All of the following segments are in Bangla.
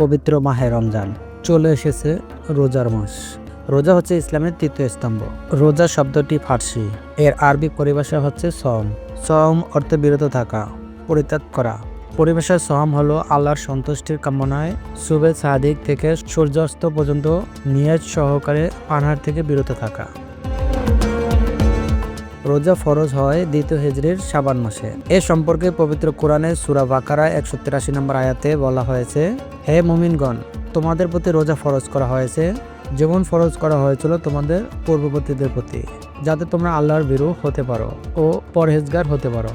পবিত্র মাহে রমজান। চলে এসেছে রোজার মাস। রোজা হচ্ছে ইসলামের তৃতীয় স্তম্ভ। রোজা শব্দটি ফার্সি, এর আরবি পরিভাষা হচ্ছে সওম। সওম অর্থে বিরত থাকা, পরিত্যাগ করা। পরিভাষায় সওম হলো আল্লাহর সন্তুষ্টির কামনায় সুবে সাদিক থেকে সূর্যাস্ত পর্যন্ত নিয়ত সহকারে পানাহার থেকে বিরত থাকা। রোজা ফরজ হয় দ্বিতীয় হিজরির শাবান মাসে। এ সম্পর্কে পবিত্র কোরআনে সূরা বাকারা 183 নম্বর আয়াতে বলা হয়েছে, হে মুমিনগণ, তোমাদের প্রতি রোজা ফরজ করা হয়েছে যেমন ফরজ করা হয়েছিল তোমাদের পূর্ববর্তীদের প্রতি, যাতে তোমরা আল্লাহর ভীরু হতে পারো ও পরহেজগার হতে পারো।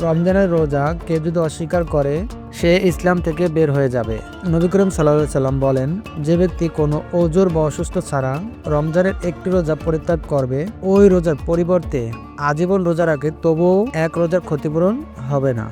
রমজানের রোজা কেউ যদি অস্বীকার করে সে ইসলাম থেকে বের হয়ে যাবে। নবী করিম সাল্লাল্লাহু আলাইহি সাল্লাম বলেন, যে ব্যক্তি কোনো ওজর বা অসুস্থ ছাড়া রমজানের একটি রোজা পরিত্যাগ করবে, ওই রোজার পরিবর্তে আজীবন রোজা রাখে তবুও এক রোজার ক্ষতিপূরণ হবে না।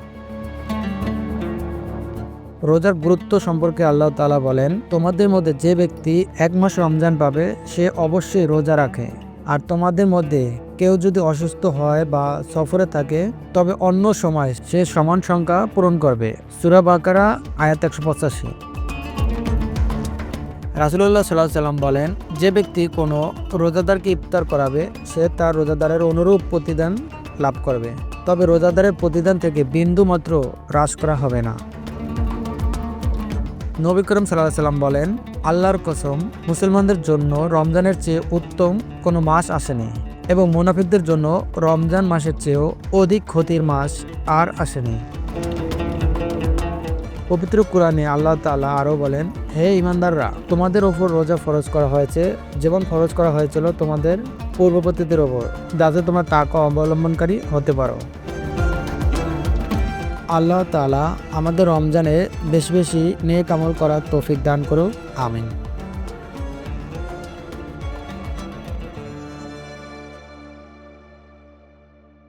রোজার গুরুত্ব সম্পর্কে আল্লাহ তাআলা বলেন, তোমাদের মধ্যে যে ব্যক্তি এক মাস রমজান পাবে সে অবশ্যই রোজা রাখে, আর তোমাদের মধ্যে কেউ যদি অসুস্থ হয় বা সফরে থাকে তবে অন্য সময় সে সমান সংখ্যা পূরণ করবে। সূরা বাকারা আয়াত 185। রাসূলুল্লাহ সাল্লাল্লাহু আলাইহি সাল্লাম বলেন, যে ব্যক্তি কোনো রোজাদারকে ইফতার করাবে সে তার রোজাদারের অনুরূপ প্রতিদান লাভ করবে, তবে রোজাদারের প্রতিদান থেকে বিন্দু মাত্র হ্রাস করা হবে না। নবী করিম সাল্লাল্লাহু আলাইহি সাল্লাম বলেন, আল্লাহর কসম, মুসলমানদের জন্য রমজানের চেয়ে উত্তম কোনো মাস আসেনি এবং মুনাফিকদের জন্য রমজান মাসের চেয়েও অধিক ক্ষতির মাস আর আসেনি। পবিত্র কোরআনে আল্লাহ তাআলা আরও বলেন, হে ঈমানদাররা, তোমাদের ওপর রোজা ফরজ করা হয়েছে যেমন ফরজ করা হয়েছিল তোমাদের পূর্ববর্তীদের ওপর, যাতে তোমরা তাকওয়া অবলম্বনকারী হতে পারো। আল্লাহ তাআলা আমাদের রমজানে বেশি বেশি নেক আমল করার তৌফিক দান করুক। আমিন।